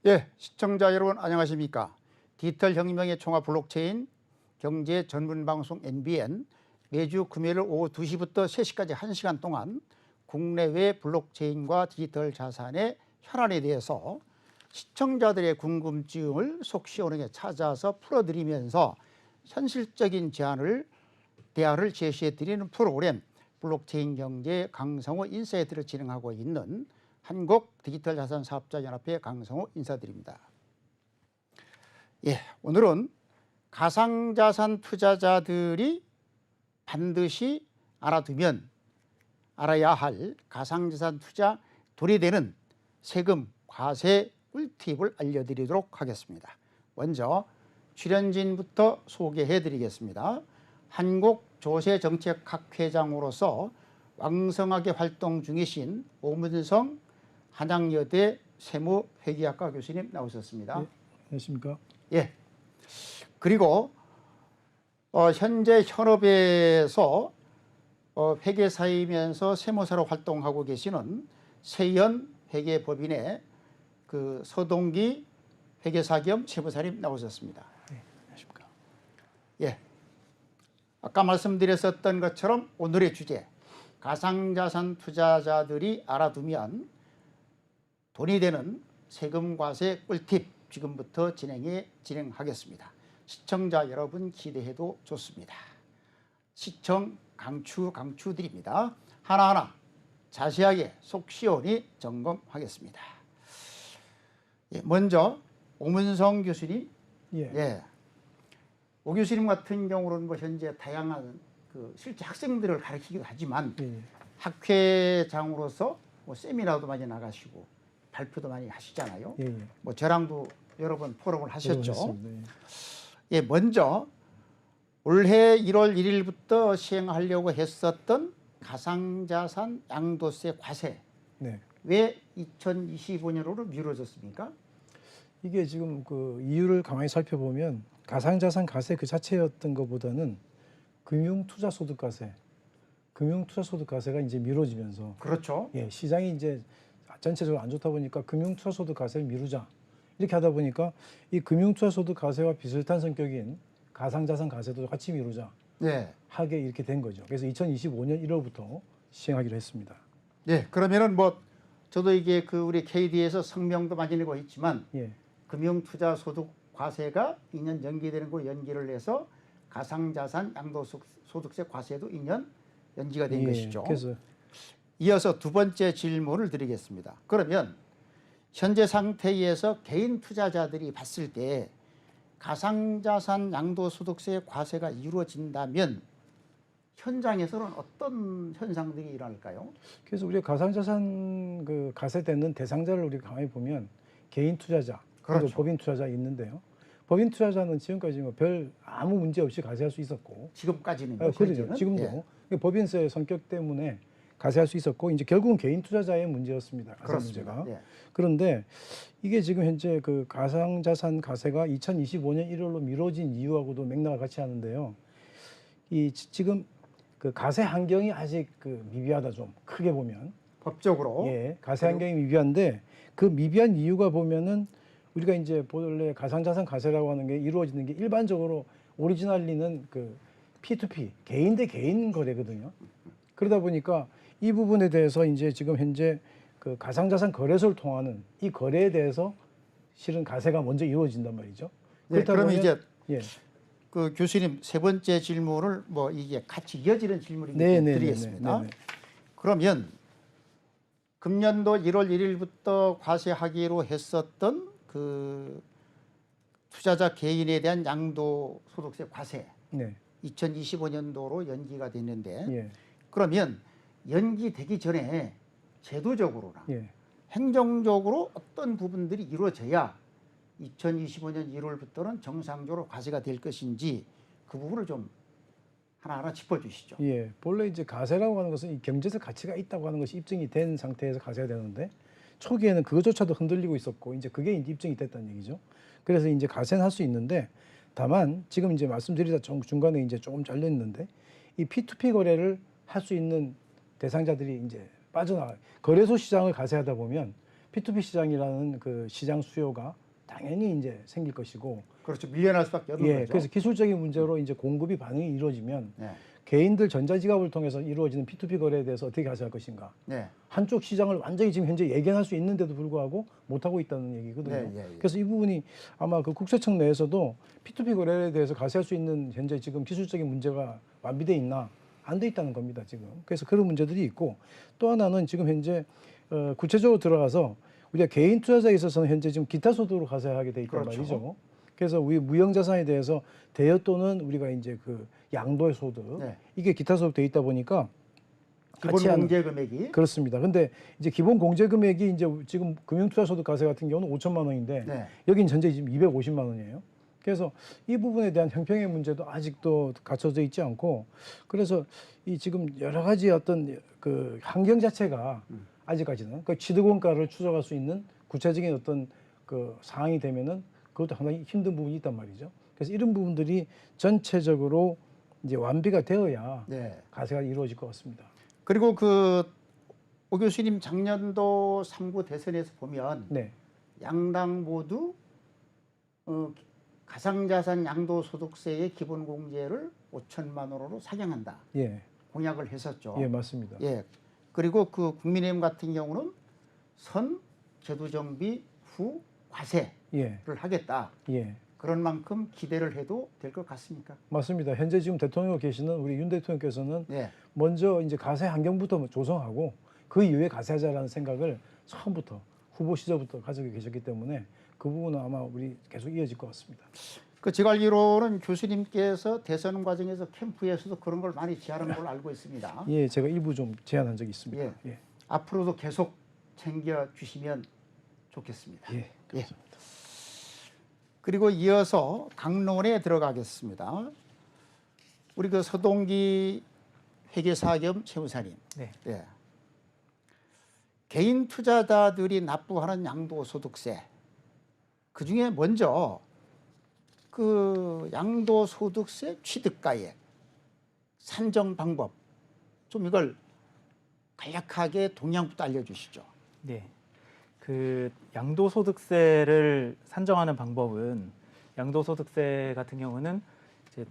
예, 시청자 여러분 안녕하십니까? 디지털 혁명의 총합 블록체인 경제 전문 방송 NBN 매주 금요일 오후 2시부터 3시까지 1시간 동안 국내외 블록체인과 디지털 자산의 현안에 대해서 시청자들의 궁금증을 속 시원하게 찾아서 풀어드리면서 현실적인 대안을 제시해 드리는 프로그램 블록체인 경제 강성호 인사이트를 진행하고 있는 한국디지털자산사업자연합회 강성호 인사드립니다. 예, 오늘은 가상자산 투자자들이 반드시 알아야 할 가상자산 투자 돌이 되는 세금 과세 꿀팁을 알려드리도록 하겠습니다. 먼저 출연진부터 소개해 드리겠습니다. 한국조세정책학회장으로서 왕성하게 활동 중이신 오문성 한양여대 세무회계학과 교수님 나오셨습니다. 네, 안녕하십니까? 예. 그리고 현재 현업에서 회계사이면서 세무사로 활동하고 계시는 세연 회계법인의 그 서동기 회계사 겸 세무사님 나오셨습니다. 네, 안녕하십니까? 예. 아까 말씀드렸었던 것처럼 오늘의 주제 가상자산 투자자들이 알아두면 돈이 되는 세금 과세 꿀팁 지금부터 진행하겠습니다. 시청자 여러분 기대해도 좋습니다. 시청 강추드립니다. 하나하나 자세하게 속 시원히 점검하겠습니다. 예, 먼저 오문성 교수님, 예. 오 교수님 같은 경우는 뭐 현재 다양한 실제 학생들을 가르치기도 하지만 학회장으로서 뭐 세미나도 많이 나가시고 발표도 많이 하시잖아요. 뭐 저랑도 여러 번 포럼을 하셨죠. 예, 먼저 올해 1월 1일부터 시행하려고 했었던 가상자산 양도세 과세 왜 2025년으로 미뤄졌습니까? 이게 지금 그 이유를 가만히 살펴보면 가상자산 과세 그 자체였던 것보다는 금융투자소득과세가 이제 미뤄지면서 그렇죠. 예, 시장이 이제 전체적으로 안 좋다 보니까 금융투자소득과세를 미루자 이렇게 하다 보니까 이 금융투자소득과세와 비슷한 성격인 가상자산 과세도 같이 미루자 하게 이렇게 된 거죠. 그래서 2025년 1월부터 시행하기로 했습니다. 네, 그러면은 뭐 저도 이게 우리 KD에서 성명도 많이 내고 있지만 금융투자소득 과세가 2년 연기되는 거 연기를 해서 가상자산 양도소득세 과세도 2년 연기가 된 것이죠. 그래서 이어서 두 번째 질문을 드리겠습니다. 그러면 현재 상태에서 개인 투자자들이 봤을 때 가상자산 양도소득세 과세가 이루어진다면 현장에서는 어떤 현상들이 일어날까요? 그래서 우리가 가상자산 그 과세되는 대상자를 우리가 가만히 보면 개인 투자자, 그리고 법인 투자자 있는데요. 법인 투자자는 지금까지 뭐 별 아무 문제 없이 과세할 수 있었고 지금까지는 그렇죠. 지금도 법인세의 성격 때문에 과세할 수 있었고 이제 결국은 개인 투자자의 문제였습니다. 과세 문제가. 그런데 이게 지금 현재 그 가상자산 과세가 2025년 1월로 미뤄진 이유하고도 맥락을 같이 하는데요. 이 지금 그 과세 환경이 아직 미비하다, 좀 크게 보면 법적으로 과세 환경이 미비한데 그 미비한 이유가 보면은 우리가 이제 본래 가상자산 과세라고 하는 게 이루어지는 게 일반적으로 오리지널리는 P2P 개인 대 개인 거래거든요. 그러다 보니까 이 부분에 대해서 이제 지금 현재 그 가상자산 거래소를 통하는 이 거래에 대해서 실은 과세가 먼저 이루어진단 말이죠. 그러면 이제 그 교수님 세 번째 질문을 뭐 이게 같이 이어지는 질문을 드리겠습니다. 그러면 금년도 1월 1일부터 과세하기로 했었던 그 투자자 개인에 대한 양도소득세 과세 2025년도로 연기가 됐는데 그러면 연기되기 전에 제도적으로나 행정적으로 어떤 부분들이 이루어져야 2025년 1월부터는 정상적으로 과세가 될 것인지 그 부분을 좀 하나하나 짚어주시죠. 본래 이제 과세라고 하는 것은 이 경제적 가치가 있다고 하는 것이 입증이 된 상태에서 과세가 되는데 초기에는 그것조차도 흔들리고 있었고 이제 그게 이제 입증이 됐다는 얘기죠. 그래서 이제 과세는 할 수 있는데 다만 지금 이제 말씀드리다 중간에 이제 조금 잘렸는데 이 P2P 거래를 할 수 있는 대상자들이 이제 빠져나가요. 거래소 시장을 과세하다 보면 P2P 시장이라는 그 시장 수요가 당연히 이제 생길 것이고, 그렇죠. 밀려날 수밖에 없는 예, 거죠. 그래서 기술적인 문제로 이제 공급이 반응이 이루어지면 네. 개인들 전자지갑을 통해서 이루어지는 P2P 거래에 대해서 어떻게 가세할 것인가. 네. 한쪽 시장을 완전히 지금 현재 예견할 수 있는데도 불구하고 못하고 있다는 얘기거든요. 네, 예, 예. 그래서 이 부분이 아마 그 국세청 내에서도 P2P 거래에 대해서 가세할 수 있는 현재 지금 기술적인 문제가 완비돼 있나 안 돼 있다는 겁니다, 지금. 그래서 그런 문제들이 있고, 또 하나는 지금 현재 구체적으로 들어가서 우리가 개인 투자자에 있어서는 현재 지금 기타 소득으로 가세하게 돼 있단 그렇죠. 말이죠. 그래서 우리 무형 자산에 대해서 대여 또는 우리가 이제 그 양도의 소득, 네. 이게 기타 소득 돼 있다 보니까 기본 같이 하는- 공제 금액이 그렇습니다. 근데 이제 기본 공제 금액이 이제 지금 금융투자소득 과세 같은 경우는 5천만 원인데 네. 여긴 전체 지금 250만 원이에요. 그래서 이 부분에 대한 형평의 문제도 아직도 갖춰져 있지 않고, 그래서 이 지금 여러 가지 어떤 그 환경 자체가 아직까지는 그 취득원가를 추적할 수 있는 구체적인 어떤 그 상황이 되면은 그것도 상당히 힘든 부분이 있단 말이죠. 그래서 이런 부분들이 전체적으로 이제 완비가 되어야 네. 가세가 이루어질 것 같습니다. 그리고 그 오 교수님 작년도 3구 대선에서 보면 네. 양당 모두 가상자산 양도소득세의 기본 공제를 5천만 원으로 상향한다 예. 공약을 했었죠. 예, 맞습니다. 예. 그리고 그 국민의힘 같은 경우는 선 제도정비 후 과세를 예. 하겠다. 예. 그런 만큼 기대를 해도 될 것 같습니까? 맞습니다. 현재 지금 대통령으로 계시는 우리 윤 대통령께서는 네. 먼저 이제 가세 환경부터 조성하고 그 이후에 가세하자라는 생각을 처음부터 후보 시절부터 가지고 계셨기 때문에 그 부분은 아마 우리 계속 이어질 것 같습니다. 그 제가 알기로는 교수님께서 대선 과정에서 캠프에서도 그런 걸 많이 제안한 걸로 알고 있습니다. 예, 제가 일부 좀 제안한 적이 있습니다. 예. 예. 앞으로도 계속 챙겨 주시면 좋겠습니다. 예. 예. 그리고 이어서 강론에 들어가겠습니다. 우리 그 서동기 회계사 겸 최무사님. 네. 예. 개인 투자자들이 납부하는 양도소득세. 그 중에 먼저 그 양도소득세 취득가액 산정 방법 좀 이걸 간략하게 동향부터 알려주시죠. 네. 그 양도소득세를 산정하는 방법은 양도소득세 같은 경우는 이제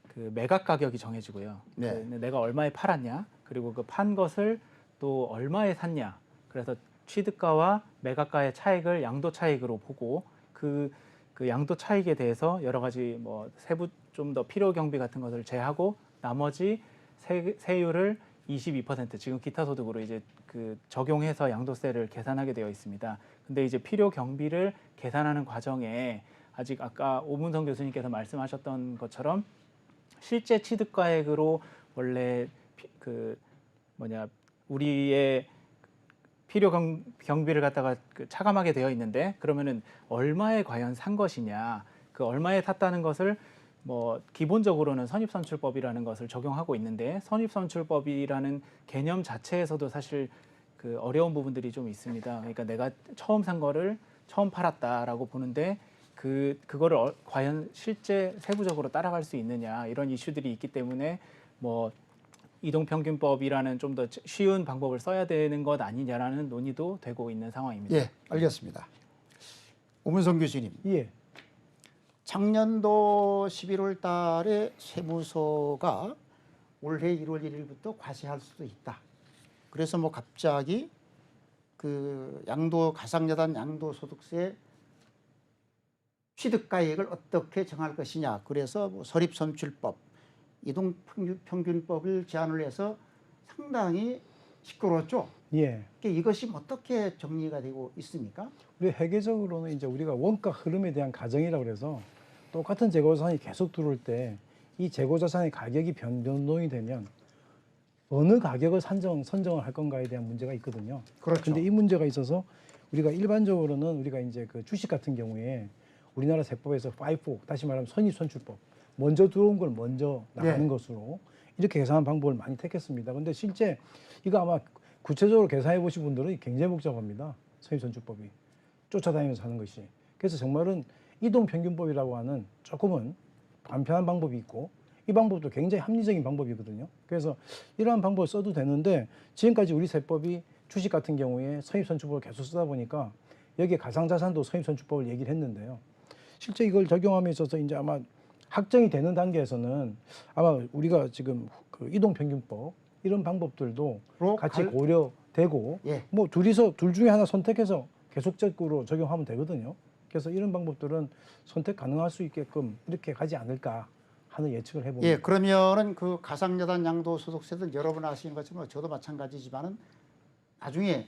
그 매각 가격이 정해지고요. 네. 내가 얼마에 팔았냐, 그리고 그 판 것을 또 얼마에 샀냐. 그래서 취득가와 매각가의 차익을 양도 차익으로 보고 그 양도 차익에 대해서 여러 가지 뭐 세부 좀 더 필요 경비 같은 것을 제하고 나머지 세율을 22% 지금 기타 소득으로 이제 그 적용해서 양도세를 계산하게 되어 있습니다. 근데 이제 필요 경비를 계산하는 과정에 아직 아까 오문성 교수님께서 말씀하셨던 것처럼 실제 취득가액으로 원래 우리의 필요 경비를 갖다가 차감하게 되어 있는데, 그러면은 얼마에 과연 산 것이냐, 그 얼마에 샀다는 것을 뭐 기본적으로는 선입선출법이라는 것을 적용하고 있는데, 선입선출법이라는 개념 자체에서도 사실 그 어려운 부분들이 좀 있습니다. 그러니까 내가 처음 산 거를 처음 팔았다라고 보는데 그거를 과연 실제 세부적으로 따라갈 수 있느냐, 이런 이슈들이 있기 때문에 뭐 이동평균법이라는 좀 더 쉬운 방법을 써야 되는 것 아니냐라는 논의도 되고 있는 상황입니다. 예, 알겠습니다. 오문성 교수님. 예. 작년도 11월 달에 세무서가 올해 1월 1일부터 과세할 수도 있다. 그래서 뭐 갑자기 그 가상자산 양도소득세 취득가액을 어떻게 정할 것이냐. 그래서 뭐 설입선출법, 이동평균법을 제안을 해서 상당히 시끄러웠죠. 예. 이것이 어떻게 정리가 되고 있습니까? 우리 회계적으로는 이제 우리가 원가 흐름에 대한 가정이라고 그래서 똑같은 재고자산이 계속 들어올 때 이 재고자산의 가격이 변동이 되면 어느 가격을 선정을 할 건가에 대한 문제가 있거든요. 그렇죠. 근데 이 문제가 있어서 우리가 일반적으로는 우리가 이제 그 주식 같은 경우에 우리나라 세법에서 FIFO, 다시 말하면 선입선출법, 먼저 들어온 걸 먼저 나가는 네. 것으로 이렇게 계산한 방법을 많이 택했습니다. 근데 실제 이거 아마 구체적으로 계산해 보신 분들은 굉장히 복잡합니다. 선입선출법이 쫓아다니면서 하는 것이. 그래서 정말은 이동평균법이라고 하는 조금은 간편한 방법이 있고, 이 방법도 굉장히 합리적인 방법이거든요. 그래서 이러한 방법을 써도 되는데 지금까지 우리 세법이 주식 같은 경우에 선입선출법을 계속 쓰다 보니까 여기에 가상자산도 선입선출법을 얘기를 했는데요. 실제 이걸 적용함에 있어서 이제 아마 확정이 되는 단계에서는 아마 우리가 지금 그 이동평균법 이런 방법들도 같이 고려되고 예. 뭐 둘이서 둘 중에 하나 선택해서 계속적으로 적용하면 되거든요. 그래서 이런 방법들은 선택 가능할 수 있게끔 이렇게 가지 않을까 하는 예측을 해봅니다. 예, 그러면은 그 가상자산 양도소득세는 여러분 아시는 것처럼 저도 마찬가지지만은 나중에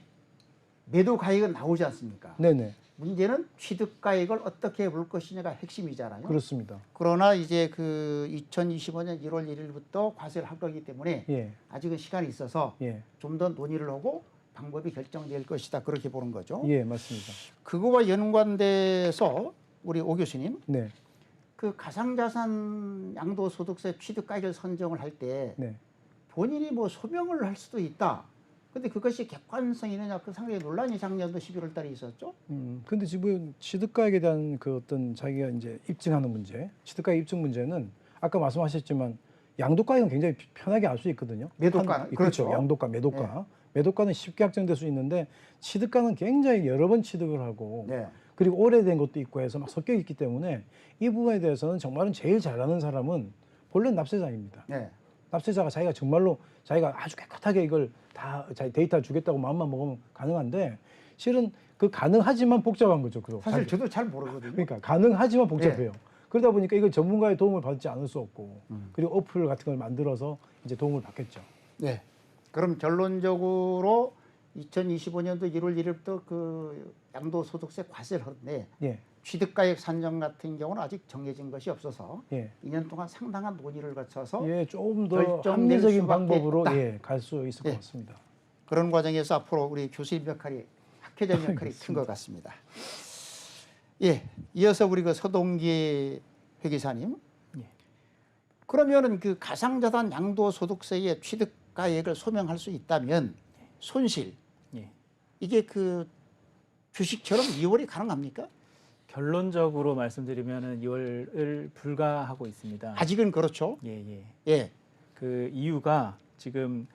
매도 가액은 나오지 않습니까? 네네, 문제는 취득 가액을 어떻게 볼 것이냐가 핵심이잖아요. 그렇습니다. 그러나 이제 그 2025년 1월 1일부터 과세를 할 거기 때문에 예, 아직은 시간이 있어서 예, 좀 더 논의를 하고 방법이 결정될 것이다. 그렇게 보는 거죠. 예, 맞습니다. 그거와 연관돼서 우리 오 교수님, 네, 그 가상자산 양도소득세 취득가액을 선정을 할 때 네. 본인이 뭐 소명을 할 수도 있다. 근데 그것이 객관성이 있느냐, 그 상당히 논란이 작년도 11월 달에 있었죠. 근데 지금 취득가액에 대한 그 어떤 자기가 이제 입증하는 문제, 취득가액 입증 문제는 아까 말씀하셨지만 양도가액은 굉장히 편하게 알 수 있거든요. 매도가는? 그렇죠. 그렇죠. 양도가, 매도가. 매도가는 쉽게 확정될 수 있는데 취득가는 굉장히 여러 번 취득을 하고 네. 그리고 오래된 것도 있고 해서 막 섞여 있기 때문에 이 부분에 대해서는 정말은 제일 잘하는 사람은 본래 납세자입니다. 네. 납세자가 자기가 정말로 자기가 아주 깨끗하게 이걸 다 자기 데이터 주겠다고 마음만 먹으면 가능한데 실은 그 가능하지만 복잡한 거죠. 그거. 사실 저도 잘 모르거든요. 그러니까 가능하지만 복잡해요. 그러다 보니까 이걸 전문가의 도움을 받지 않을 수 없고 그리고 어플 같은 걸 만들어서 이제 도움을 받겠죠. 네. 그럼 결론적으로 2025년도 1월 1일부터 그 양도소득세 과세를 하는데 예, 취득가액 산정 같은 경우는 아직 정해진 것이 없어서 예, 2년 동안 상당한 논의를 거쳐서 예, 조금 더 결정될 합리적인 수밖에 방법으로 없다. 예, 갈 수 있을 예. 것 같습니다. 그런 과정에서 앞으로 우리 교수님 역할이 학회적 역할이 큰 것 같습니다. 예, 이어서 우리 그 서동기 회계사님. 예. 그러면은 그 가상자산 양도소득세의 취득가액을 소명할 수 있다면 손실 예. 이게 그 주식처럼 이월이 가능합니까? 결론적으로 말씀드리면은 2월을 불가하고 있습니다. 아직은 그렇죠. 예, 예. 예, 그 이유가 지금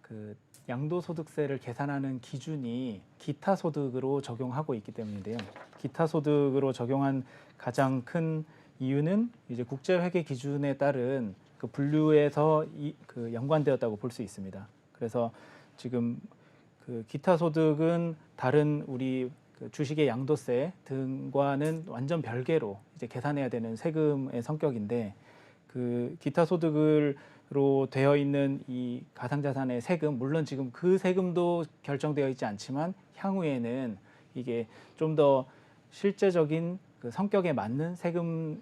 그 양도소득세를 계산하는 기준이 기타 소득으로 적용하고 있기 때문인데요. 기타 소득으로 적용한 가장 큰 이유는 이제 국제회계 기준에 따른 그 분류에서 그 연관되었다고 볼 수 있습니다. 그래서 지금 그 기타 소득은 다른 우리 그 주식의 양도세 등과는 완전 별개로 이제 계산해야 되는 세금의 성격인데 그 기타 소득으로 되어 있는 이 가상자산의 세금 물론 지금 그 세금도 결정되어 있지 않지만 향후에는 이게 좀 더 실제적인 그 성격에 맞는 세금으로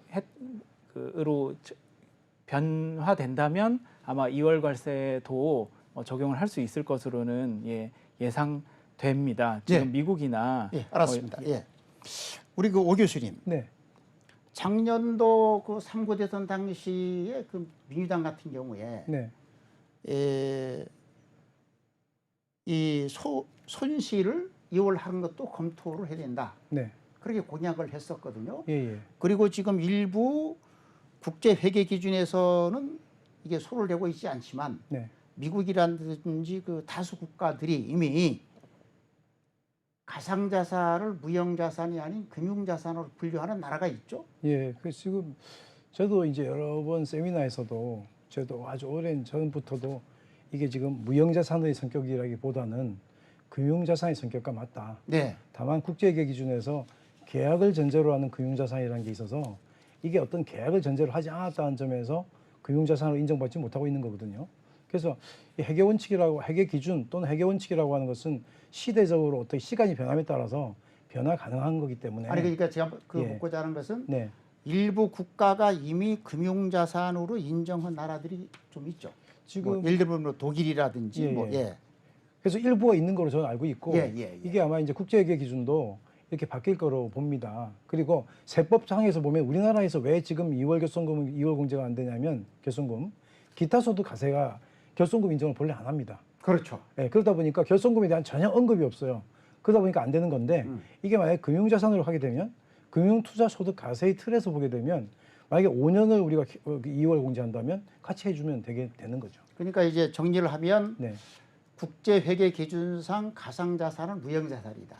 변화된다면 아마 이월과세도 적용을 할 수 있을 것으로는 예상됩니다. 지금 예. 미국이나 예, 알았습니다. 예, 우리 그 오 교수님. 네, 작년도 그 3구 대선 당시에 그 민주당 같은 경우에 네, 이 손실을 이월하는 것도 검토를 해야 된다. 네, 그렇게 공약을 했었거든요. 예, 예, 그리고 지금 일부 국제 회계 기준에서는 이게 손을 대고 있지 않지만 네, 미국이라든지 그 다수 국가들이 이미 가상자산을 무형자산이 아닌 금융자산으로 분류하는 나라가 있죠. 예. 그 지금 저도 이제 여러 번 세미나에서도 저도 아주 오랜 전부터도 이게 지금 무형자산의 성격이라기보다는 금융자산의 성격과 맞다. 네. 다만 국제회계 기준에서 계약을 전제로 하는 금융자산이라는 게 있어서 이게 어떤 계약을 전제로 하지 않았다는 점에서 금융자산으로 인정받지 못하고 있는 거거든요. 그래서 이 회계 원칙이라고 회계 기준 또는 회계 원칙이라고 하는 것은 시대적으로 어떻게 시간이 변함에 따라서 변화 가능한 거기 때문에 아니 그러니까 제가 그 예. 묻고자 하는 것은 네. 일부 국가가 이미 금융자산으로 인정한 나라들이 좀 있죠. 지금 뭐 예를 들면 뭐 독일이라든지 예, 뭐 예. 예. 그래서 일부가 있는 거로 저는 알고 있고 예, 예, 예. 이게 아마 이제 국제회계 기준도 이렇게 바뀔 거로 봅니다. 그리고 세법상에서 보면 우리나라에서 왜 지금 2월 결손금 2월 공제가 안 되냐면 결손금 기타 소득 가세가 결손금 인정을 본래 안 합니다. 그렇죠. 예, 그러다 보니까 결손금에 대한 전혀 언급이 없어요. 그러다 보니까 안 되는 건데 이게 만약에 금융자산으로 하게 되면 금융투자소득과세의 틀에서 보게 되면 만약에 5년을 우리가 2월 공제한다면 같이 해주면 되는 거죠. 그러니까 이제 정리를 하면 네, 국제회계 기준상 가상자산은 무형자산이다.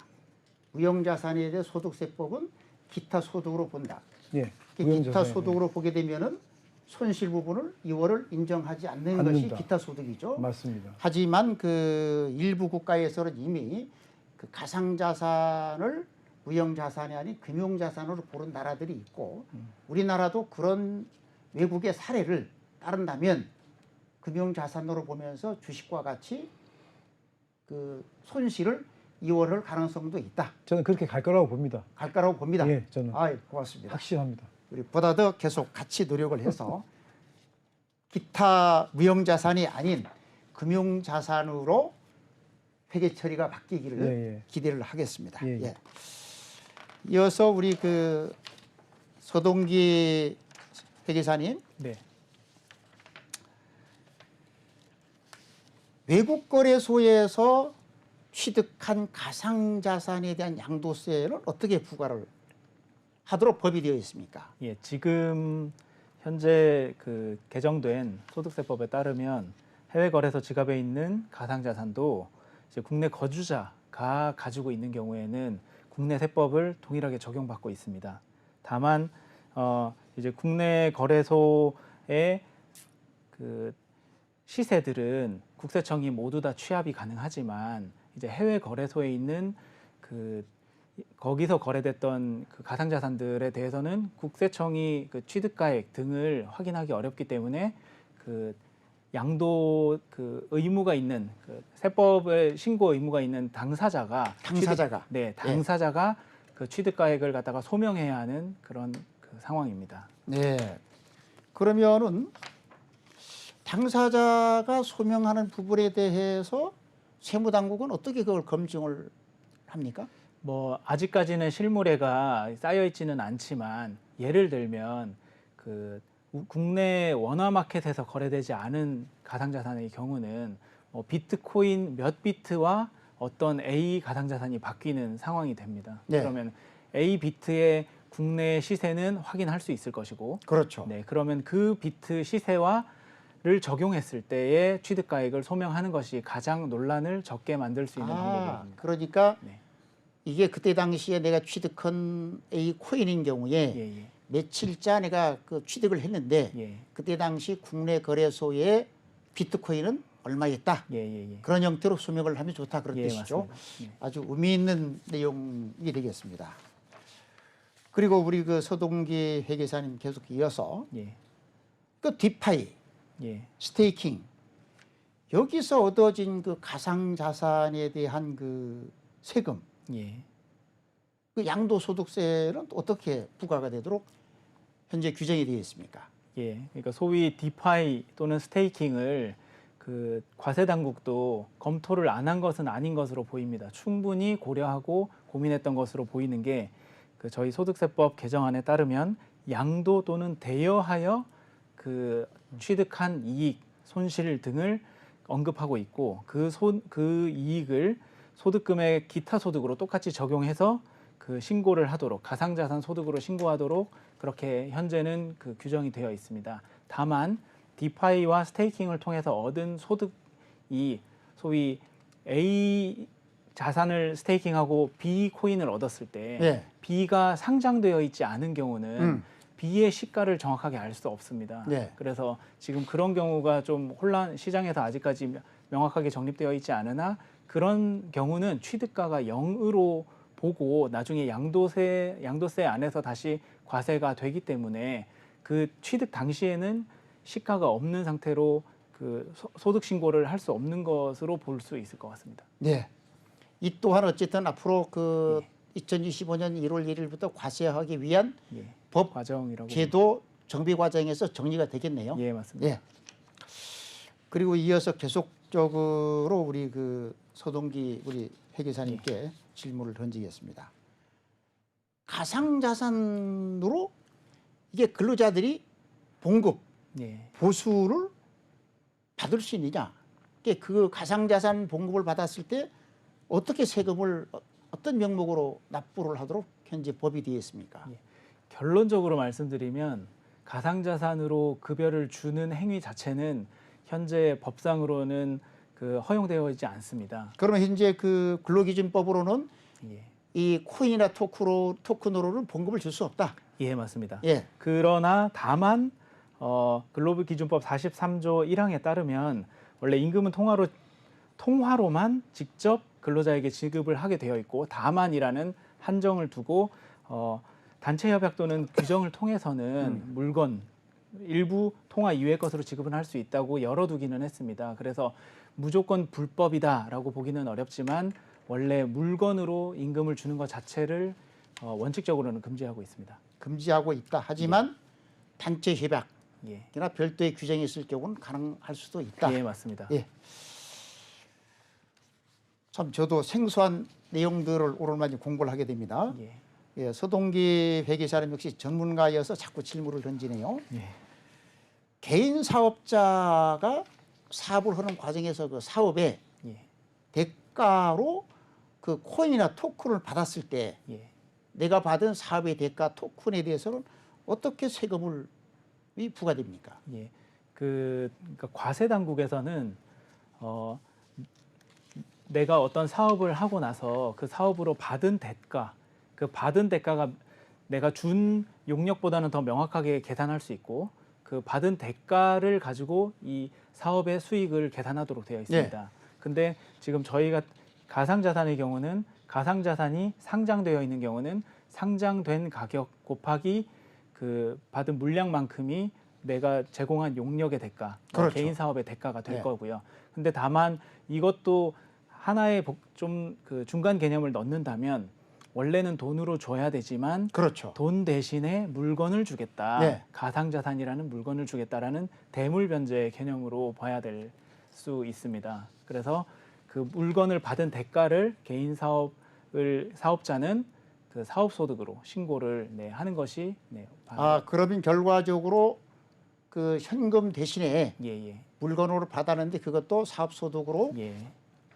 무형자산에 대해 소득세법은 기타 소득으로 본다. 예. 기타 무형자산. 소득으로 보게 되면은 손실 부분을 이월을 인정하지 않는 것이 않는다. 기타 소득이죠. 맞습니다. 하지만 그 일부 국가에서는 이미 그 가상자산을 무형자산이 아닌 금융자산으로 보는 나라들이 있고 우리나라도 그런 외국의 사례를 따른다면 금융자산으로 보면서 주식과 같이 그 손실을 이월할 가능성도 있다. 저는 그렇게 갈 거라고 봅니다. 갈 거라고 봅니다. 예, 저는 고맙습니다. 확실합니다. 우리 보다 더 계속 같이 노력을 해서 기타 무형자산이 아닌 금융자산으로 회계 처리가 바뀌기를 예, 예. 기대를 하겠습니다. 예, 예. 이어서 우리 그 서동기 회계사님, 네. 외국 거래소에서 취득한 가상자산에 대한 양도세는 어떻게 부과를 하도록 법이 되어 있습니까? 예, 지금 현재 그 개정된 소득세법에 따르면 해외 거래소 지갑에 있는 가상자산도 이제 국내 거주자가 가지고 있는 경우에는 국내 세법을 동일하게 적용받고 있습니다. 다만 이제 국내 거래소의 그 시세들은 국세청이 모두 다 취합이 가능하지만 이제 해외 거래소에 있는 그 거기서 거래됐던 그 가상자산들에 대해서는 국세청이 그 취득가액 등을 확인하기 어렵기 때문에 그 양도 그 의무가 있는 그 세법의 신고 의무가 있는 당사자가 당사자가 그 취득가액을 갖다가 소명해야 하는 그런 그 상황입니다. 네. 그러면은 당사자가 소명하는 부분에 대해서 세무당국은 어떻게 그걸 검증을 합니까? 뭐 아직까지는 실무례가 쌓여 있지는 않지만 예를 들면 그 국내 원화 마켓에서 거래되지 않은 가상자산의 경우는 비트코인 몇 비트와 어떤 A 가상자산이 바뀌는 상황이 됩니다. 네. 그러면 A 비트의 국내 시세는 확인할 수 있을 것이고, 그렇죠. 네, 그러면 그 비트 시세와를 적용했을 때의 취득가액을 소명하는 것이 가장 논란을 적게 만들 수 있는 방법입니다. 그러니까 네. 이게 그때 당시에 내가 취득한 A 코인인 경우에 예, 며칠자 내가 그 취득을 했는데 예, 그때 당시 국내 거래소에 비트코인은 얼마였다. 예. 그런 형태로 소명을 하면 좋다 그런 예, 뜻이죠. 맞습니다. 예. 아주 의미 있는 내용이 되겠습니다. 그리고 우리 그 서동기 회계사님 계속 이어서 예, 그 디파이, 예, 스테이킹 여기서 얻어진 그 가상자산에 대한 그 세금, 예. 그 양도소득세는 어떻게 부과가 되도록 현재 규정이 되어 있습니까? 예, 그러니까 소위 디파이 또는 스테이킹을 그 과세 당국도 검토를 안 한 것은 아닌 것으로 보입니다. 충분히 고려하고 고민했던 것으로 보이는 게 그 저희 소득세법 개정안에 따르면 양도 또는 대여하여 그 취득한 이익, 손실 등을 언급하고 있고 그 이익을 소득금의 기타 소득으로 똑같이 적용해서 그 신고를 하도록 가상자산 소득으로 신고하도록 그렇게 현재는 그 규정이 되어 있습니다. 다만 디파이와 스테이킹을 통해서 얻은 소득이 소위 A 자산을 스테이킹하고 B 코인을 얻었을 때 예. B가 상장되어 있지 않은 경우는 B의 시가를 정확하게 알 수 없습니다. 네. 그래서 지금 그런 경우가 좀 시장에서 아직까지 명확하게 정립되어 있지 않으나 그런 경우는 취득가가 0으로 보고 나중에 양도세 안에서 다시 과세가 되기 때문에 그 취득 당시에는 시가가 없는 상태로 그 소득 신고를 할 수 없는 것으로 볼 수 있을 것 같습니다. 네. 이 또한 어쨌든 앞으로 그 2025년 1월 1일부터 과세하기 위한 예. 법 과정이라고 제도 정비 과정에서 정리가 되겠네요. 예, 맞습니다. 예. 그리고 이어서 계속적으로 우리 그 서동기 우리 회계사님께 질문을 던지겠습니다. 가상자산으로 이게 근로자들이 봉급, 예. 보수를 받을 수 있느냐? 그 가상자산 봉급을 받았을 때 어떻게 세금을 어떤 명목으로 납부를 하도록 현재 법이 되어 있습니까? 예. 결론적으로 말씀드리면 가상자산으로 급여를 주는 행위 자체는 현재 법상으로는 그 허용되어 있지 않습니다. 그러면 현재 그 근로기준법으로는 예, 이 코인이나 토큰으로는 봉급을 줄 수 없다. 예 맞습니다. 예, 그러나 다만 근로기준법 43조 1항에 따르면 원래 임금은 통화로만 직접 근로자에게 지급을 하게 되어 있고 다만이라는 한정을 두고 단체 협약 또는 규정을 통해서는 물건 일부 통화 이외의 것으로 지급은 할 수 있다고 열어두기는 했습니다. 그래서 무조건 불법이다라고 보기는 어렵지만 원래 물건으로 임금을 주는 것 자체를 원칙적으로는 금지하고 있습니다. 금지하고 있다. 하지만 단체 협약이나 예, 별도의 규정이 있을 경우는 가능할 수도 있다. 예 맞습니다. 예. 참 저도 생소한 내용들을 오랜만에 공부를 하게 됩니다. 예, 예, 서동기 회계사는 역시 전문가여서 자꾸 질문을 던지네요. 예, 개인 사업자가 사업을 하는 과정에서 그 사업에 예, 대가로 그 코인이나 토큰을 받았을 때 예. 내가 받은 사업의 대가 토큰에 대해서는 어떻게 세금이 부과됩니까? 예, 그러니까 과세 당국에서는 내가 어떤 사업을 하고 나서 그 사업으로 받은 대가, 그 받은 대가가 내가 준 용역보다는 더 명확하게 계산할 수 있고 그 받은 대가를 가지고 이 사업의 수익을 계산하도록 되어 있습니다. 근데 지금 저희가 가상자산의 경우는 가상자산이 상장되어 있는 경우는 상장된 가격 곱하기 그 받은 물량만큼이 내가 제공한 용역의 대가, 그렇죠. 개인 사업의 대가가 될 네. 거고요. 근데 다만 이것도 하나의 좀 그 중간 개념을 넣는다면 원래는 돈으로 줘야 되지만 그렇죠. 돈 대신에 물건을 주겠다. 네. 가상자산이라는 물건을 주겠다라는 대물변제 개념으로 봐야 될 수 있습니다. 그래서 그 물건을 받은 대가를 개인 사업자는 그 사업소득으로 신고를 하는 것이 그러면 결과적으로 그 현금 대신에 예. 물건으로 받았는데 그것도 사업소득으로 예.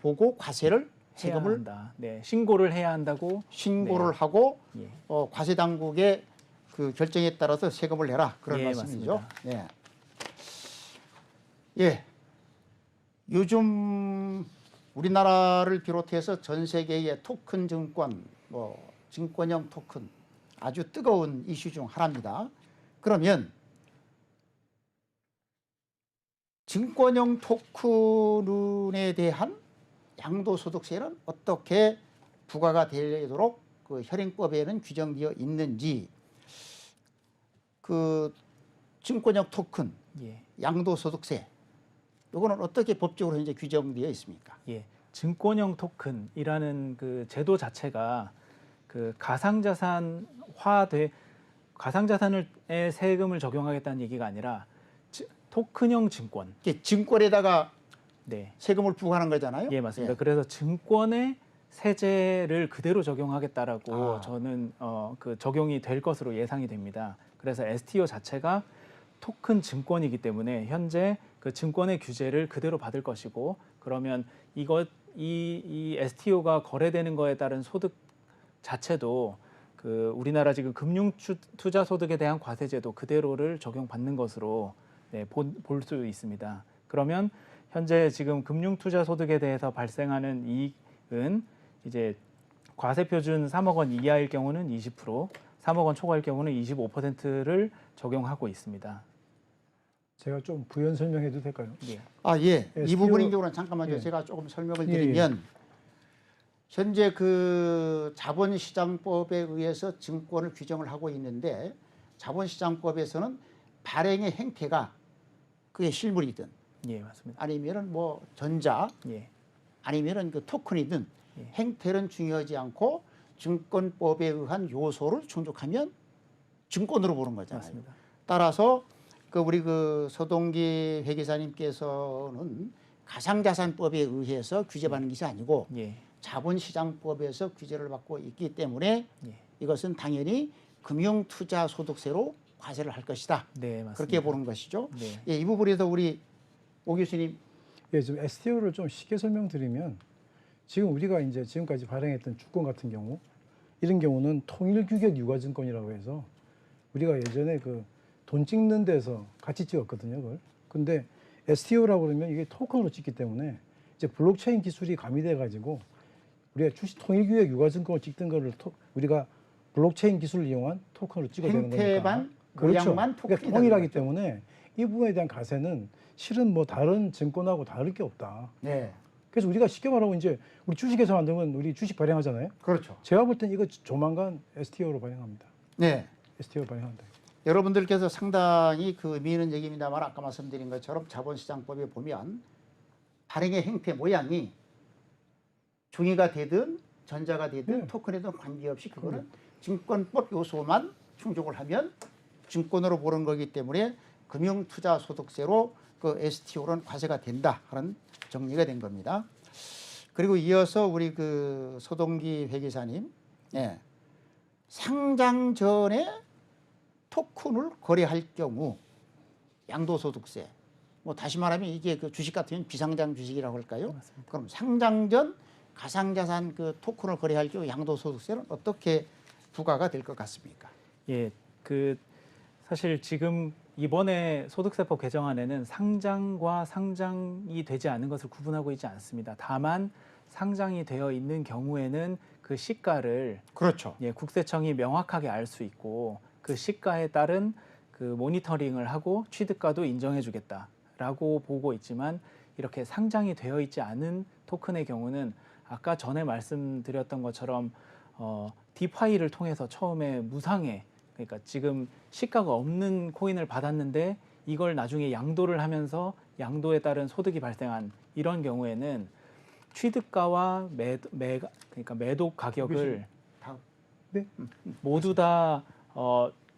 보고 과세를 해야 세금을 한다. 네, 신고를 해야 한다고. 신고를 네. 하고 예. 과세 당국의 그 결정에 따라서 세금을 내라 그런 예, 말씀이죠. 맞습니다. 예. 예. 요즘 우리나라를 비롯해서 전 세계의 토큰 증권, 증권형 토큰 아주 뜨거운 이슈 중 하나입니다. 그러면 증권형 토큰에 대한 양도소득세는 어떻게 부과가 되도록 그 현행법에는 규정되어 있는지, 그 증권형 토큰 예. 양도소득세 이거는 어떻게 법적으로 현재 규정되어 있습니까? 예. 증권형 토큰이라는 그 제도 자체가 그 가상자산의 세금을 적용하겠다는 얘기가 아니라 토큰형 증권. 이게 증권에다가 네. 세금을 부과하는 거잖아요. 예, 맞습니다. 그래서 증권의 세제를 그대로 적용하겠다라고 아. 저는 그 적용이 될 것으로 예상이 됩니다. 그래서 STO 자체가 토큰 증권이기 때문에 현재 그 증권의 규제를 그대로 받을 것이고, 그러면 이 STO가 거래되는 거에 따른 소득 자체도 그 우리나라 지금 금융 투자 소득에 대한 과세제도 그대로를 적용받는 것으로 볼 수 있습니다. 그러면 현재 지금 금융 투자 소득에 대해서 발생하는 이익은 이제 과세 표준 3억 원 이하일 경우는 20%, 3억 원 초과일 경우는 25%를 적용하고 있습니다. 제가 좀 부연 설명해도 될까요? 예. 이 STO 부분인 경우는 잠깐만요. 예. 제가 조금 설명을 예, 드리면 현재 그 자본시장법에 의해서 증권을 규정을 하고 있는데, 자본시장법에서는 발행의 행태가 그게 실물이든 예, 맞습니다. 아니면은 전자 예. 아니면은 그 토큰이든 예. 행태는 중요하지 않고 증권법에 의한 요소를 충족하면 증권으로 보는 거잖아요. 맞습니다. 따라서 우리 서동기 회계사님께서는 가상자산법에 의해서 규제받는 것이 아니고 예. 자본시장법에서 규제를 받고 있기 때문에 예. 이것은 당연히 금융투자소득세로 과세를 할 것이다. 네, 맞습니다. 그렇게 보는 것이죠. 네. 이 부분에서 우리 오 교수님. 예, 좀 STO를 좀 쉽게 설명드리면 지금 우리가 이제 지금까지 발행했던 주권 같은 경우 이런 경우는 통일규격 유가증권이라고 해서 우리가 예전에 그 돈 찍는 데서 같이 찍었거든요, 그걸. 근데 STO라고 그러면 이게 토큰으로 찍기 때문에 이제 블록체인 기술이 가미돼 가지고 우리가 주식 통일규약 유가증권을 찍던 거를 우리가 블록체인 기술을 이용한 토큰으로 찍어야 되는 거니까. 행태만 그렇죠. 모양만 그러니까 토큰이 통일하기 되는 거죠. 때문에 이 부분에 대한 가세는 실은 뭐 다른 증권하고 다를 게 없다. 네, 그래서 우리가 쉽게 말하면 이제 우리 주식회사 만들면 우리 주식 발행하잖아요. 그렇죠. 제가 볼 땐 이거 조만간 STO로 발행합니다. 네, STO 발행한다. 여러분들께서 상당히 그 의미 있는 얘기입니다만 아까 말씀드린 것처럼 자본시장법에 보면 발행의 행태 모양이 종이가 되든 전자가 되든 네. 토큰이든 관계없이 그거는 증권법 요소만 충족을 하면 증권으로 보는 거기 때문에 금융투자소득세로 그 STO는 과세가 된다 하는 정리가 된 겁니다. 그리고 이어서 우리 그 서동기 회계사님, 예, 상장 전에 토큰을 거래할 경우 양도소득세, 뭐 다시 말하면 이게 그 주식 같으면 비상장 주식이라고 할까요? 맞습니다. 그럼 상장 전 가상자산 그 토큰을 거래할 경우 양도소득세는 어떻게 부과가 될 것 같습니까? 예, 그 사실 지금 이번에 소득세법 개정안에는 상장과 상장이 되지 않은 것을 구분하고 있지 않습니다. 다만 상장이 되어 있는 경우에는 그 시가를 그렇죠. 예, 국세청이 명확하게 알 수 있고 그 시가에 따른 그 모니터링을 하고 취득가도 인정해주겠다라고 보고 있지만 이렇게 상장이 되어 있지 않은 토큰의 경우는 아까 전에 말씀드렸던 것처럼 디파이를 통해서 처음에 무상에 그러니까 지금 시가가 없는 코인을 받았는데 이걸 나중에 양도를 하면서 양도에 따른 소득이 발생한 이런 경우에는 취득가와 그러니까 매도 가격을 다, 네? 모두 다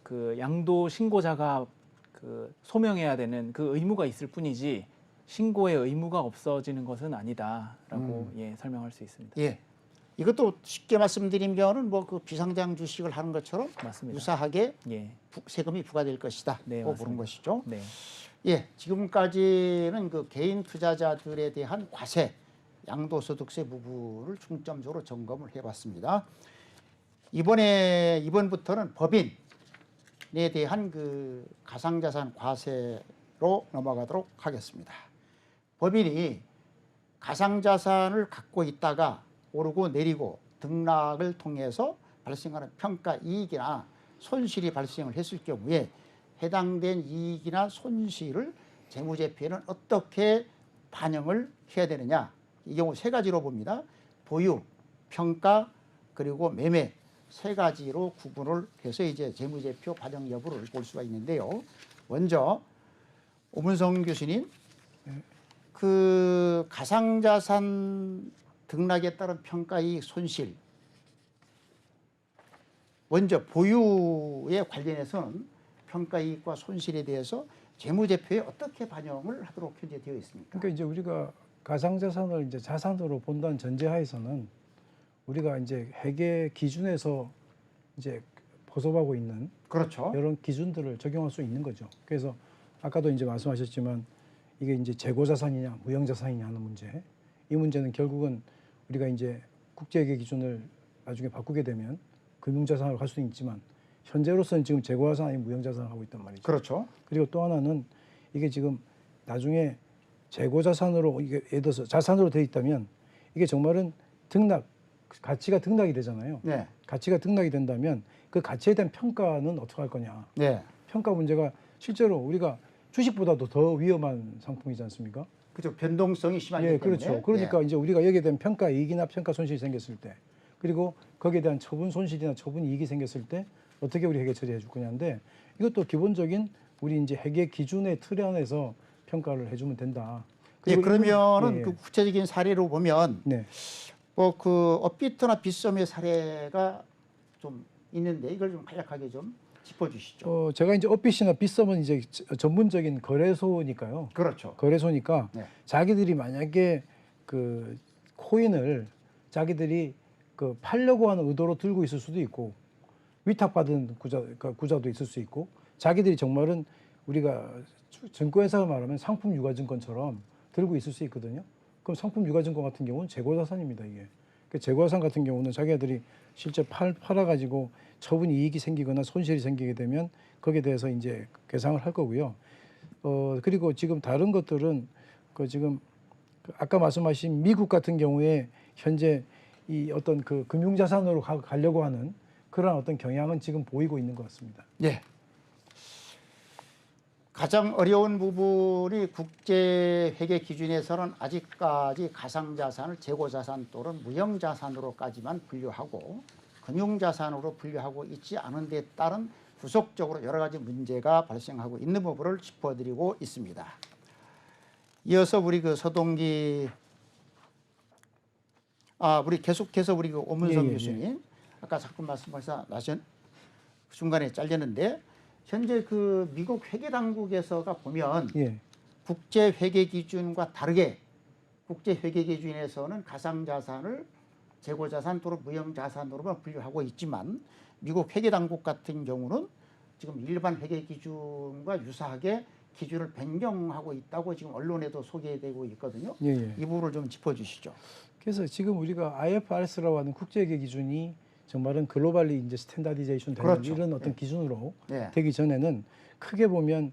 그 양도 신고자가 그 소명해야 되는 그 의무가 있을 뿐이지 신고의 의무가 없어지는 것은 아니다라고 예, 설명할 수 있습니다. 예. 이것도 쉽게 말씀드리면은 뭐 그 비상장 주식을 하는 것처럼 맞습니다. 유사하게 예, 세금이 부과될 것이다. 네, 고 보는 맞습니다. 것이죠. 네, 예, 지금까지는 그 개인 투자자들에 대한 과세, 양도소득세 부분을 중점적으로 점검을 해봤습니다. 이번부터는 법인에 대한 그 가상자산 과세로 넘어가도록 하겠습니다. 법인이 가상자산을 갖고 있다가 오르고 내리고 등락을 통해서 발생하는 평가 이익이나 손실이 발생을 했을 경우에 해당된 이익이나 손실을 재무제표에는 어떻게 반영을 해야 되느냐. 이 경우 세 가지로 봅니다. 보유, 평가, 그리고 매매 세 가지로 구분을 해서 이제 재무제표 반영 여부를 볼 수가 있는데요. 먼저 오문성 교수님, 그 가상자산 등락에 따른 평가이익 손실, 먼저 보유에 관련해서는 평가이익과 손실에 대해서 재무제표에 어떻게 반영을 하도록 현재 되어 있습니까? 그러니까 이제 우리가 가상자산을 이제 자산으로 본다는 전제하에서는 우리가 이제 회계 기준에서 이제 벗어나고 있는 그렇죠. 이런 기준들을 적용할 수 있는 거죠. 그래서 아까도 이제 말씀하셨지만 이게 이제 재고자산이냐 무형자산이냐 하는 문제. 이 문제는 결국은 우리가 이제 국제회계 기준을 나중에 바꾸게 되면 금융자산으로 갈 수는 있지만 현재로서는 지금 재고자산 아닌 무형자산을 하고 있단 말이죠. 그렇죠. 그리고 또 하나는 이게 지금 나중에 재고자산으로 이게 예를 들어서 자산으로 되어 있다면 이게 정말은 가치가 등락이 되잖아요. 네. 가치가 등락이 된다면 그 가치에 대한 평가는 어떻게 할 거냐. 네. 평가 문제가 실제로 우리가 주식보다도 더 위험한 상품이지 않습니까? 그죠. 변동성이 심하기 예, 때문에. 그렇죠. 그러니까 이제 우리가 여기에 대한 평가 이익이나 평가 손실이 생겼을 때, 그리고 거기에 대한 처분 손실이나 처분 이익이 생겼을 때 어떻게 우리 회계 처리해 줄 거냐인데 이것도 기본적인 우리 이제 회계 기준의 틀 안에서 평가를 해주면 된다. 예, 그리고 그러면은 예, 그 구체적인 사례로 보면 네. 뭐 그 업비트나 빗썸의 사례가 좀 있는데 이걸 좀 간략하게 좀 짚어주시죠. 제가 이제 업빗이나 빗썸은 이제 전문적인 거래소니까요. 그렇죠. 거래소니까 네. 자기들이 만약에 그 코인을 자기들이 그 팔려고 하는 의도로 들고 있을 수도 있고 위탁받은 구자도 있을 수 있고 자기들이 정말은 우리가 증권회사가 말하면 상품 유가증권처럼 들고 있을 수 있거든요. 그럼 상품 유가증권 같은 경우는 재고자산입니다. 이게 재고자산 같은 경우는 자기들이 실제 팔아가지고 처분 이익이 생기거나 손실이 생기게 되면 거기에 대해서 이제 계상을 할 거고요. 그리고 지금 다른 것들은 그 지금 아까 말씀하신 미국 같은 경우에 현재 이 어떤 그 금융자산으로 가려고 하는 그런 어떤 경향은 지금 보이고 있는 것 같습니다. 예. 가장 어려운 부분이 국제 회계 기준에서는 아직까지 가상자산을 재고자산 또는 무형자산으로까지만 분류하고 금융자산으로 분류하고 있지 않은 데 따른 후속적으로 여러 가지 문제가 발생하고 있는 부분을 짚어드리고 있습니다. 이어서 우리 그 서동기 우리 계속해서 우리 그 오문성 교수님 아까 잠깐 말씀하신 중간에 잘렸는데 현재 그 미국 회계 당국에서가 보면 예. 국제 회계 기준과 다르게 국제 회계 기준에서는 가상자산을 재고자산 또는 무형자산으로만 분류하고 있지만 미국 회계 당국 같은 경우는 지금 일반 회계 기준과 유사하게 기준을 변경하고 있다고 지금 언론에도 소개되고 있거든요. 예, 예. 이 부분을 좀 짚어주시죠. 그래서 지금 우리가 IFRS라고 하는 국제회계 기준이 정말은 글로벌리 이제 스탠다디제이션 되는 그렇죠. 이런 어떤 기준으로 네. 되기 전에는 크게 보면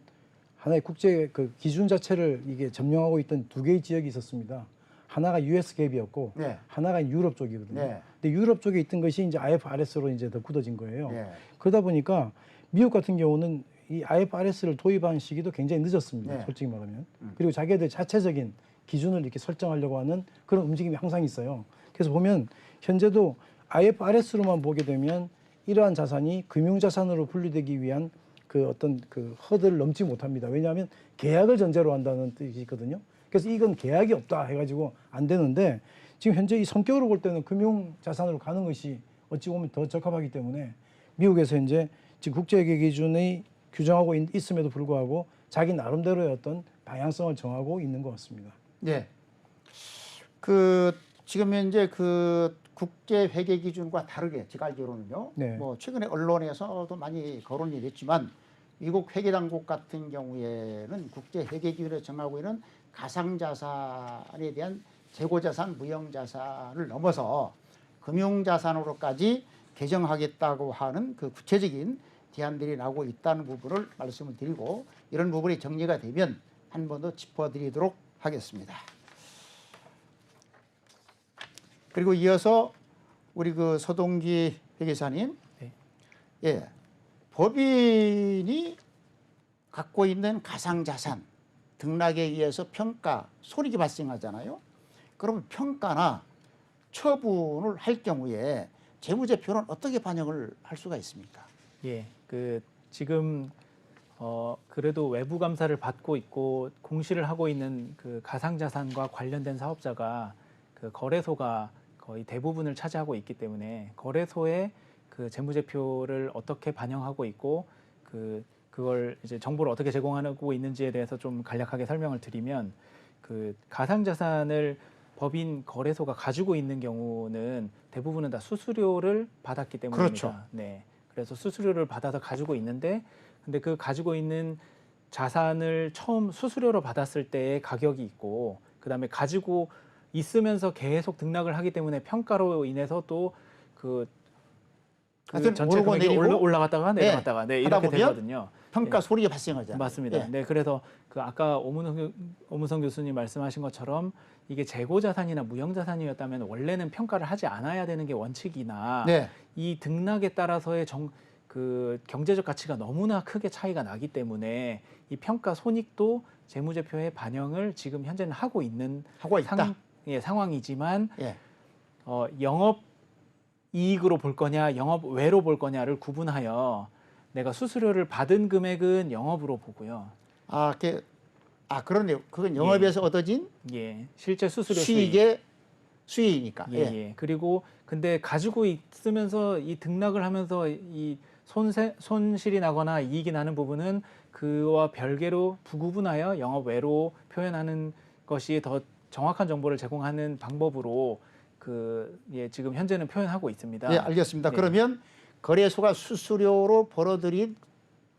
하나의 국제 그 기준 자체를 이게 점령하고 있던 두 개의 지역이 있었습니다. 하나가 US 갭이었고 네. 하나가 유럽 쪽이거든요. 네. 근데 유럽 쪽에 있던 것이 이제 IFRS로 이제 더 굳어진 거예요. 네. 그러다 보니까 미국 같은 경우는 이 IFRS를 도입한 시기도 굉장히 늦었습니다. 네. 솔직히 말하면. 그리고 자기들 자체적인 기준을 이렇게 설정하려고 하는 그런 움직임이 항상 있어요. 그래서 보면 현재도 IFRS로만 보게 되면 이러한 자산이 금융자산으로 분류되기 위한 그 어떤 그 허들을 넘지 못합니다. 왜냐하면 계약을 전제로 한다는 뜻이 있거든요. 그래서 이건 계약이 없다 해가지고 안 되는데 지금 현재 이 성격으로 볼 때는 금융자산으로 가는 것이 어찌 보면 더 적합하기 때문에 미국에서 현재 지금 국제회계 기준이 규정하고 있음에도 불구하고 자기 나름대로의 어떤 방향성을 정하고 있는 것 같습니다. 네. 그 지금 현재 그 국제 회계 기준과 다르게 제가 알기로는요. 네. 뭐 최근에 언론에서도 많이 거론이 됐지만 미국 회계 당국 같은 경우에는 국제 회계 기준에 정하고 있는 가상자산에 대한 재고자산, 무형자산을 넘어서 금융자산으로까지 개정하겠다고 하는 그 구체적인 대안들이 나오고 있다는 부분을 말씀을 드리고 이런 부분이 정리가 되면 한 번 더 짚어드리도록 하겠습니다. 그리고 이어서 우리 그 서동기 회계사님, 네. 예, 법인이 갖고 있는 가상자산 등락에 의해서 평가 손익이 발생하잖아요. 그러면 평가나 처분을 할 경우에 재무제표는 어떻게 반영을 할 수가 있습니까? 예, 그 지금 그래도 외부 감사를 받고 있고 공시를 하고 있는 그 가상자산과 관련된 사업자가 그 거래소가 거의 대부분을 차지하고 있기 때문에 거래소에 그 재무제표를 어떻게 반영하고 있고 그걸 이제 정보를 어떻게 제공하고 있는지에 대해서 좀 간략하게 설명을 드리면 그 가상자산을 법인 거래소가 가지고 있는 경우는 대부분은 다 수수료를 받았기 때문입니다. 그렇죠. 네. 그래서 수수료를 받아서 가지고 있는데 근데 그 가지고 있는 자산을 처음 수수료로 받았을 때의 가격이 있고 그다음에 가지고 있으면서 계속 등락을 하기 때문에 평가로 인해서 또 그 하여튼 전체 오르고 금액이 내리고 올라갔다가 내려갔다가 네, 하다 이렇게 보면 되거든요. 평가 손익이 발생하잖아요. 맞습니다. 예. 네, 그래서 그 아까 오문성 교수님 말씀하신 것처럼 이게 재고자산이나 무형자산이었다면 원래는 평가를 하지 않아야 되는 게 원칙이나 네. 이 등락에 따라서의 그 경제적 가치가 너무나 크게 차이가 나기 때문에 이 평가 손익도 재무제표에 반영을 지금 현재는 하고 있는 하고 있다. 상황이지만 예. 영업 이익으로 볼 거냐 영업 외로 볼 거냐를 구분하여 내가 수수료를 받은 금액은 영업으로 보고요. 그러네요. 그건 영업에서 얻어진 예, 실제 수수료 수익의 수익이니까. 예, 예. 그리고 근데 가지고 있으면서 이 등락을 하면서 이 손실이 나거나 이익이 나는 부분은 그와 별개로 부구분하여 영업 외로 표현하는 것이 더 정확한 정보를 제공하는 방법으로 지금 현재는 표현하고 있습니다. 예, 알겠습니다. 네. 그러면 거래소가 수수료로 벌어들인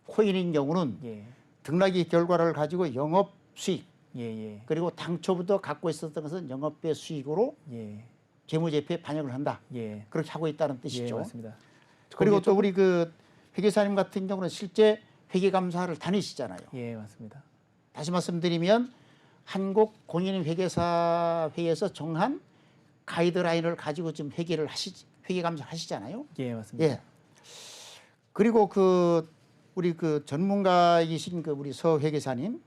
코인인 경우는 예, 등락이 결과를 가지고 영업 수익 예, 예, 그리고 당초부터 갖고 있었던 것은 영업배 수익으로 예, 재무제표에 반영을 한다. 예, 그렇게 하고 있다는 예, 뜻이죠. 맞습니다. 그리고 또 우리 그 회계사님 같은 경우는 실제 회계감사를 다니시잖아요. 예, 맞습니다. 다시 말씀드리면 한국공인회계사회에서 정한 가이드라인을 가지고 지금 회계 감사를 하시잖아요. 예, 맞습니다. 예. 그리고 우리 전문가이신 우리 서 회계사님,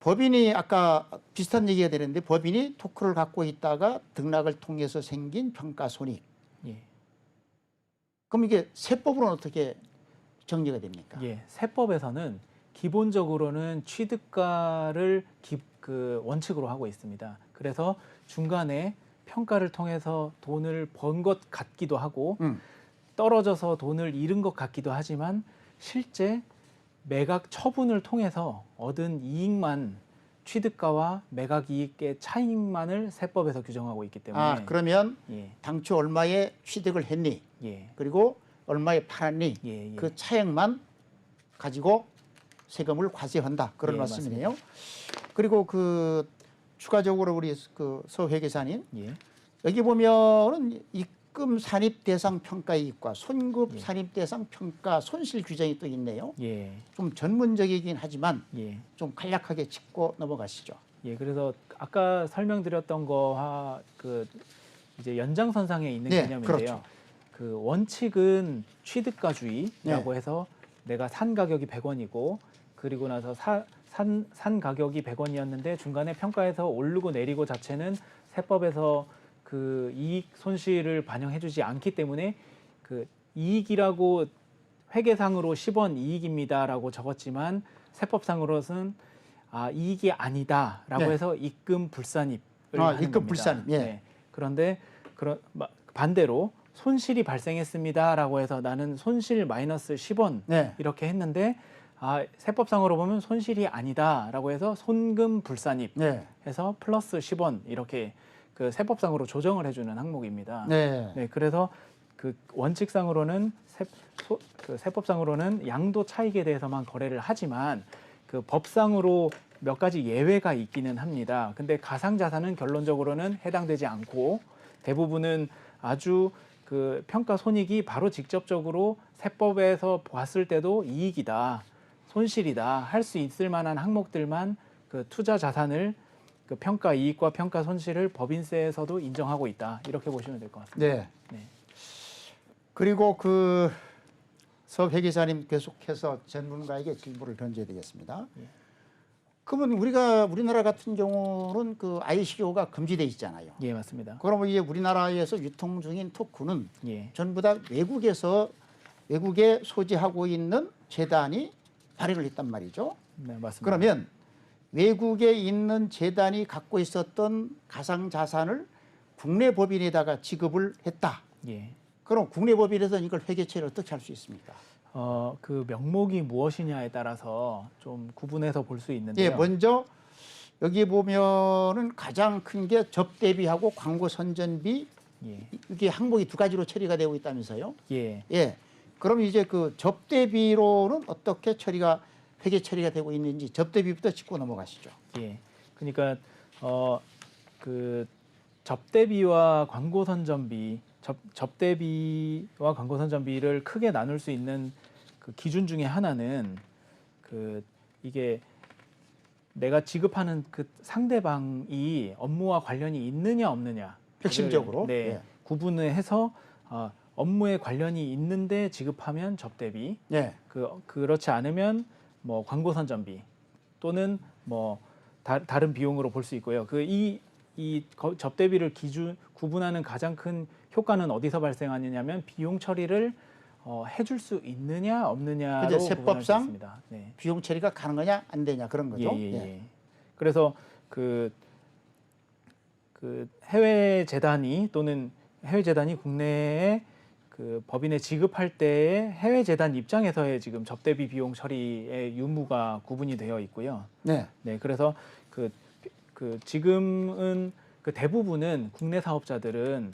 법인이 아까 비슷한 얘기가 되는데 법인이 토크를 갖고 있다가 등락을 통해서 생긴 평가 손익. 예. 그럼 이게 세법으로는 어떻게 정리가 됩니까? 예, 세법에서는 기본적으로는 취득가를 원칙으로 하고 있습니다. 그래서 중간에 평가를 통해서 돈을 번 것 같기도 하고 떨어져서 돈을 잃은 것 같기도 하지만 실제 매각 처분을 통해서 얻은 이익만 취득가와 매각 이익의 차익만을 세법에서 규정하고 있기 때문에 그러면 예, 당초 얼마에 취득을 했니? 예, 그리고 얼마에 팔았니? 예, 예. 그 차액만 가지고 세금을 과세한다. 그런 예, 말씀이네요. 그리고 추가적으로 우리 서 회계사님, 예, 여기 보면은 입금 산입 대상 평가 이익과 손급 예. 산입 대상 평가 손실 규정이 또 있네요. 예, 좀 전문적이긴 하지만 예. 좀 간략하게 짚고 넘어가시죠. 예, 그래서 아까 설명드렸던 거와 이제 연장선상에 있는 네, 개념인데요. 그렇죠. 원칙은 취득가주의라고 네. 해서 내가 산 가격이 100원이고 그리고 나서 산 가격이 100원이었는데 중간에 평가에서 오르고 내리고 자체는 세법에서 이익 손실을 반영해주지 않기 때문에 이익이라고 회계상으로 10원 이익입니다라고 적었지만 세법상으로는 이익이 아니다라고 네. 해서 입금 불산입을 하는 입금 겁니다. 불산입. 예. 네. 그런데 반대로 손실이 발생했습니다라고 해서 나는 손실 마이너스 10원 네. 이렇게 했는데 세법상으로 보면 손실이 아니다라고 해서 손금 불산입 네. 해서 플러스 10원 이렇게 세법상으로 조정을 해주는 항목입니다. 네. 네, 그래서 원칙상으로는 세법상으로는 양도 차익에 대해서만 거래를 하지만 법상으로 몇 가지 예외가 있기는 합니다. 근데 가상자산은 결론적으로는 해당되지 않고 대부분은 아주 평가 손익이 바로 직접적으로 세법에서 봤을 때도 이익이다, 손실이다 할 수 있을 만한 항목들만 투자 자산을 평가 이익과 평가 손실을 법인세에서도 인정하고 있다. 이렇게 보시면 될 것 같습니다. 네. 네. 그리고 서 회계사님 계속해서 전문가에게 질문을 던져야 되겠습니다. 예. 그러면 우리나라 같은 경우는 ICO가 금지돼 있잖아요. 예, 맞습니다. 그러면 이제 우리나라에서 유통 중인 토큰은 예. 전부 다 외국에 소지하고 있는 재단이 발행을 했단 말이죠. 네, 맞습니다. 그러면 외국에 있는 재단이 갖고 있었던 가상자산을 국내 법인에다가 지급을 했다. 예. 그럼 국내 법인에서는 이걸 회계 처리를 어떻게 할 수 있습니까? 명목이 무엇이냐에 따라서 좀 구분해서 볼 수 있는데요. 예, 먼저 여기 보면은 가장 큰 게 접대비하고 광고 선전비, 예. 이게 항목이 두 가지로 처리가 되고 있다면서요? 예. 예. 그럼 이제 접대비로는 어떻게 회계 처리가 되고 있는지 접대비부터 짚고 넘어가시죠. 예. 그러니까 접대비와 광고 선전비, 접대비와 광고 선전비를 크게 나눌 수 있는 기준 중에 하나는 이게 내가 지급하는 상대방이 업무와 관련이 있느냐 없느냐 핵심적으로. 네, 예. 구분을 해서 업무에 관련이 있는데 지급하면 접대비, 예. 그렇지 않으면 뭐 광고 선전비 또는 뭐 다른 비용으로 볼 수 있고요. 접대비를 구분하는 가장 큰 효과는 어디서 발생하느냐면 비용 처리를 해줄 수 있느냐 없느냐로 구분할 수 세법상 있습니다. 네. 비용 처리가 가능하냐 안 되냐 그런 거죠. 예. 그래서 해외 재단이 국내에 법인에 지급할 때의 해외 재단 입장에서의 지금 접대비 비용 처리의 유무가 구분이 되어 있고요. 네. 네, 그래서 지금은 대부분은 국내 사업자들은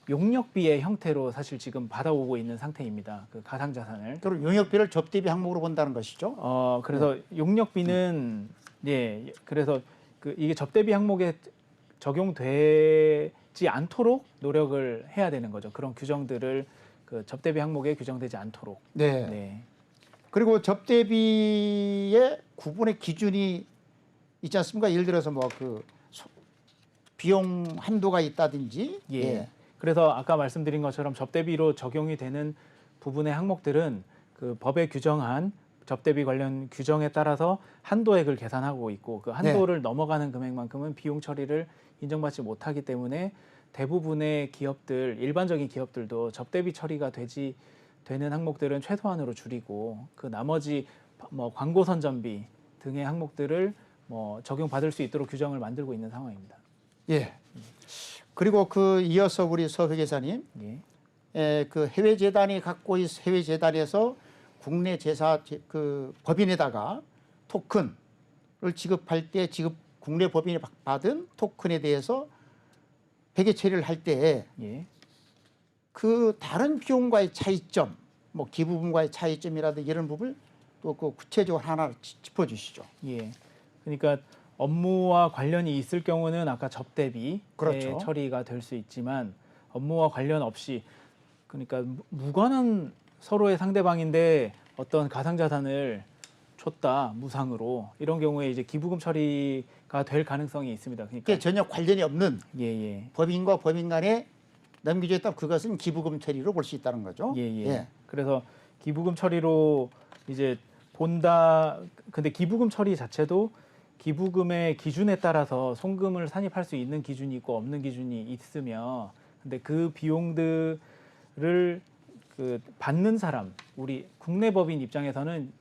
용역비의 형태로 사실 지금 받아오고 있는 상태입니다. 가상자산을. 그럼 용역비를 접대비 항목으로 본다는 것이죠. 그래서 용역비는 그래서 이게 접대비 항목에 적용되지 않도록 노력을 해야 되는 거죠. 그런 규정들을 접대비 항목에 규정되지 않도록. 네. 네. 그리고 접대비에 구분의 기준이 있지 않습니까? 예를 들어서 뭐 그 비용 한도가 있다든지. 예. 그래서 아까 말씀드린 것처럼 접대비로 적용이 되는 부분의 항목들은 그 법에 규정한 접대비 관련 규정에 따라서 한도액을 계산하고 있고 그 한도를 넘어가는 금액만큼은 비용 처리를 인정받지 못하기 때문에 대부분의 기업들, 일반적인 기업들도 접대비 처리가 되는 항목들은 최소한으로 줄이고 그 나머지 뭐 광고 선전비 등의 항목들을 뭐 적용받을 수 있도록 규정을 만들고 있는 상황입니다. 예. 그리고 그 이어서 우리 서 회계사님, 그 해외 재단이 갖고 있 해외 재단에서 국내 제사 그 법인에다가 토큰을 지급할 때 국내 법인이 받은 토큰에 대해서 회계 처리를 할 때 그 다른 비용과의 차이점, 뭐 기부분과의 차이점이라든지 이런 부분을 또 그 구체적으로 하나 짚어주시죠. 예. 그러니까 업무와 관련이 있을 경우는 아까 접대비의 그렇죠. 처리가 될 수 있지만 업무와 관련 없이 그러니까 무관한 서로의 상대방인데 어떤 가상자산을 줬다 무상으로 이런 경우에 이제 기부금 처리가 될 가능성이 있습니다. 그러니까 그게 전혀 관련이 없는 법인과 법인 간에 넘겨졌다 그것은 기부금 처리로 볼 수 있다는 거죠. 그래서 기부금 처리로 이제 본다. 근데 기부금 처리 자체도 기부금의 기준에 따라서 송금을 산입할 수 있는 기준이 있고 없는 기준이 있으며, 근데 그 비용들을 그 받는 사람, 우리 국내 법인 입장에서는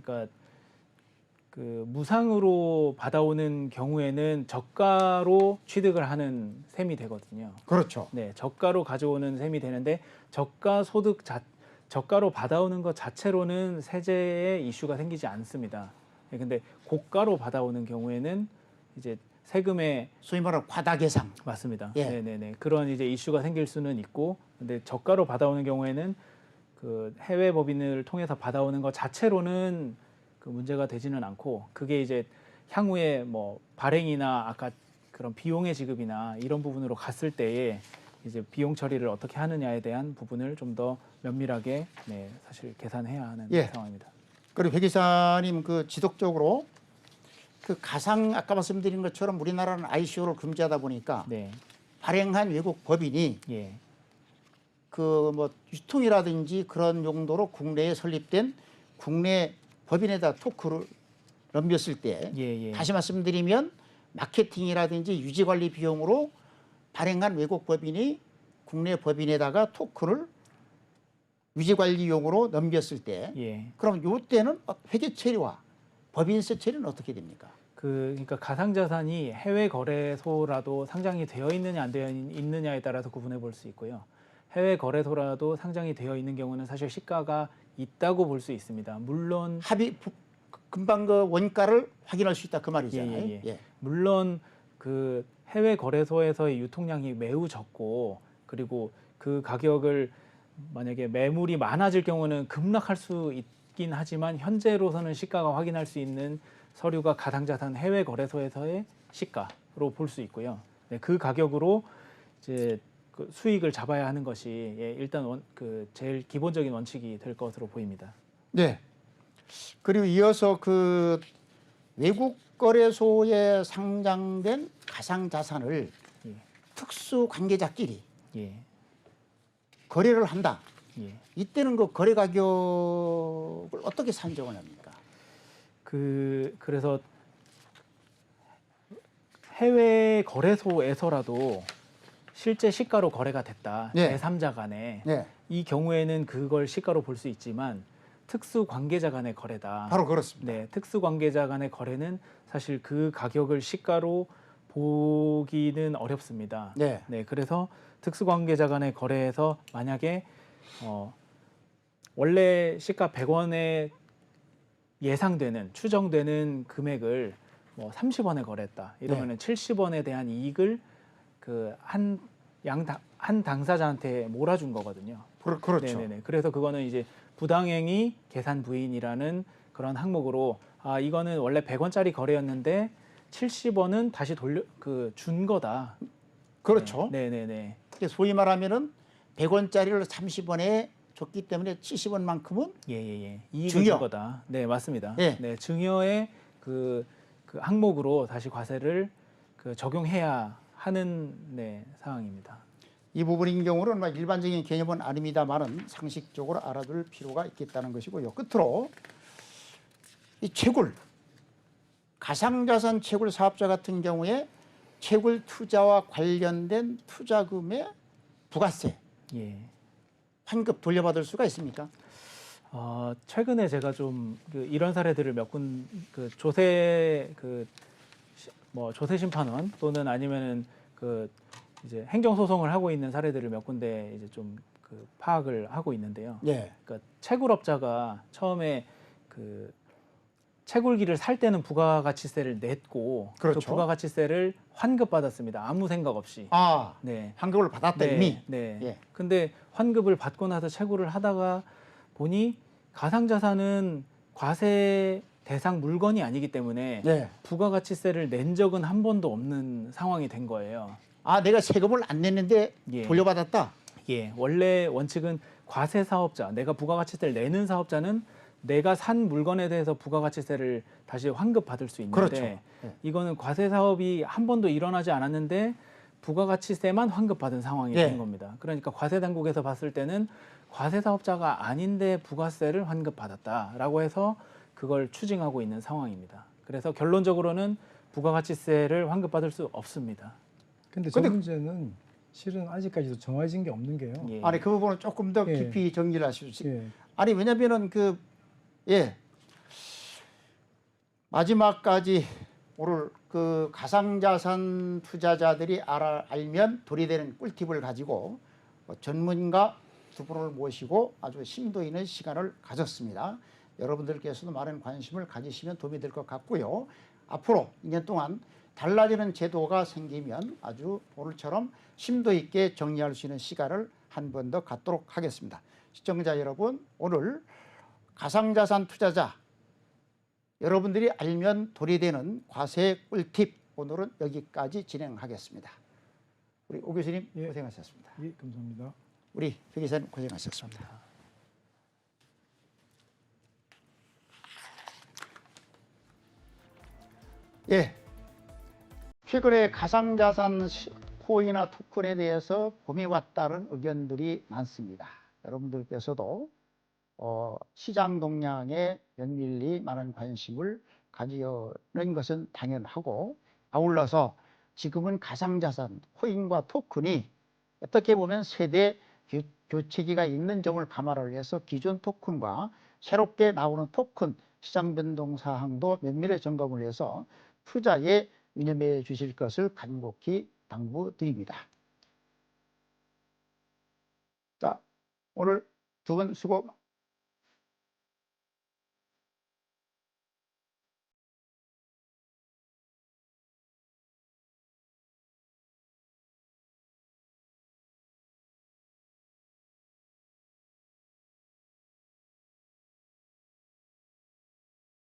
그러니까 그 무상으로 받아오는 경우에는 저가로 취득을 하는 셈이 되거든요. 그렇죠. 네, 저가로 가져오는 셈이 되는데 저가로 받아오는 것 자체로는 세제의 이슈가 생기지 않습니다. 근데 고가로 받아오는 경우에는 이제 세금의 소위 말하는 과다 계상. 맞습니다. 예. 네네네. 그런 이제 이슈가 생길 수는 있고, 근데 저가로 받아오는 경우에는 그 해외 법인을 통해서 받아오는 것 자체로는 그 문제가 되지는 않고, 그게 이제 향후에 뭐 발행이나 아까 그런 비용의 지급이나 이런 부분으로 갔을 때에 이제 비용 처리를 어떻게 하느냐에 대한 부분을 좀 더 면밀하게 사실 계산해야 하는 상황입니다. 그리고 회계사님 그 지속적으로 그 가상 아까 말씀드린 것처럼 우리나라는 ICO를 금지하다 보니까 발행한 외국 법인이 그 뭐 유통이라든지 그런 용도로 국내에 설립된 국내 법인에다 토크를 넘겼을 때 다시 말씀드리면 마케팅이라든지 유지관리 비용으로 발행한 외국 법인이 국내 법인에다가 토크를 유지관리용으로 넘겼을 때 그럼 이때는 회계 처리와 법인세 처리는 어떻게 됩니까? 그러니까 가상자산이 해외 거래소라도 상장이 되어 있느냐 안 되어 있느냐에 따라서 구분해 볼 수 있고요. 해외 거래소라도 상장이 되어 있는 경우는 사실 시가가 있다고 볼 수 있습니다. 물론 금방 그 원가를 확인할 수 있다 그 말이잖아요. 물론 그 해외 거래소에서의 유통량이 매우 적고, 그리고 그 가격을 만약에 매물이 많아질 경우는 급락할 수 있긴 하지만 현재로서는 시가가 확인할 수 있는 서류가 가상자산 해외 거래소에서의 시가로 볼 수 있고요. 그 가격으로 이제 그 수익을 잡아야 하는 것이 일단 그 제일 기본적인 원칙이 될 것으로 보입니다. 네. 그리고 이어서 그 외국 거래소에 상장된 가상자산을 특수 관계자끼리 거래를 한다. 이때는 그 거래 가격을 어떻게 산정을 합니까? 그래서 해외 거래소에서라도 실제 시가로 거래가 됐다. 제3자 간에 이 경우에는 그걸 시가로 볼 수 있지만 특수 관계자 간의 거래다. 바로 그렇습니다. 특수 관계자 간의 거래는 사실 그 가격을 시가로 보기는 어렵습니다. 그래서 특수 관계자 간의 거래에서 만약에 원래 시가 100원에 예상되는 추정되는 금액을 뭐 30원에 거래했다. 이러면은 70원에 대한 이익을 그 한 당사자한테 몰아준 거거든요. 그렇죠. 그래서 그거는 이제 부당행위 계산 부인이라는 그런 항목으로 이거는 원래 100원짜리 거래였는데 70원은 다시 준 거다. 그렇죠. 소위 말하면은 100원짜리를 30원에 줬기 때문에 70원만큼은 이익을 준 거다. 맞습니다. 증여의 그 항목으로 다시 과세를 그 적용해야 하는 사항입니다. 이 부분인 경우는 뭐 일반적인 개념은 아닙니다만은 상식적으로 알아둘 필요가 있겠다는 것이고요. 끝으로 이 채굴, 가상자산 채굴 사업자 같은 경우에 채굴 투자와 관련된 투자금의 부가세, 예. 환급 돌려받을 수가 있습니까? 최근에 제가 좀 이런 사례들을 몇 군 그 조세 뭐 조세 심판원 또는 아니면은 이제 행정 소송을 하고 있는 사례들을 몇 군데 이제 좀 파악을 하고 있는데요. 예. 그러니까 채굴업자가 처음에 채굴기를 살 때는 부가가치세를 냈고 그렇죠. 그 부가가치세를 환급받았습니다. 아무 생각 없이. 아, 네. 환급을 받았다 이미. 네. 예. 근데 환급을 받고 나서 채굴을 하다가 보니 가상자산은 과세 대상 물건이 아니기 때문에 예. 부가가치세를 낸 적은 한 번도 없는 상황이 된 거예요. 아, 내가 세금을 안 냈는데 예. 돌려받았다. 예, 원래 원칙은 과세 사업자, 내가 부가가치세를 내는 사업자는 내가 산 물건에 대해서 부가가치세를 다시 환급받을 수 있는데 그렇죠. 예. 이거는 과세 사업이 한 번도 일어나지 않았는데 부가가치세만 환급받은 상황이 예. 된 겁니다. 그러니까 과세 당국에서 봤을 때는 과세 사업자가 아닌데 부가세를 환급받았다라고 해서 그걸 추징하고 있는 상황입니다. 그래서 결론적으로는 부가가치세를 환급받을 수 없습니다. 근데 저 문제는 실은 아직까지도 정해진 게 없는 게요. 예. 아니 그 부분은 조금 더 예. 깊이 정리를 하십시오. 예. 아니 왜냐면은 마지막까지 오늘 그 가상자산 투자자들이 알면 돌이 되는 꿀팁을 가지고 전문가 두 분을 모시고 아주 심도 있는 시간을 가졌습니다. 여러분들께서도 많은 관심을 가지시면 도움이 될 것 같고요. 앞으로 2년 동안 달라지는 제도가 생기면 아주 오늘처럼 심도 있게 정리할 수 있는 시간을 한 번 더 갖도록 하겠습니다. 시청자 여러분, 오늘 가상자산 투자자 여러분들이 알면 돌이 되는 과세 꿀팁 오늘은 여기까지 진행하겠습니다. 우리 오 교수님 예. 고생하셨습니다. 예, 감사합니다. 우리 배 기사님 고생하셨습니다. 예, 최근에 가상자산 코인이나 토큰에 대해서 봄이왔다는 의견들이 많습니다. 여러분들께서도 시장 동향에 면밀히 많은 관심을 가지는 것은 당연하고 아울러서 지금은 가상자산, 코인과 토큰이 어떻게 보면 세대 교체기가 있는 점을 감안을 해서 기존 토큰과 새롭게 나오는 토큰 시장 변동 사항도 면밀히 점검을 해서 투자에 유념해 주실 것을 간곡히 당부드립니다. 자, 오늘 두 분 수고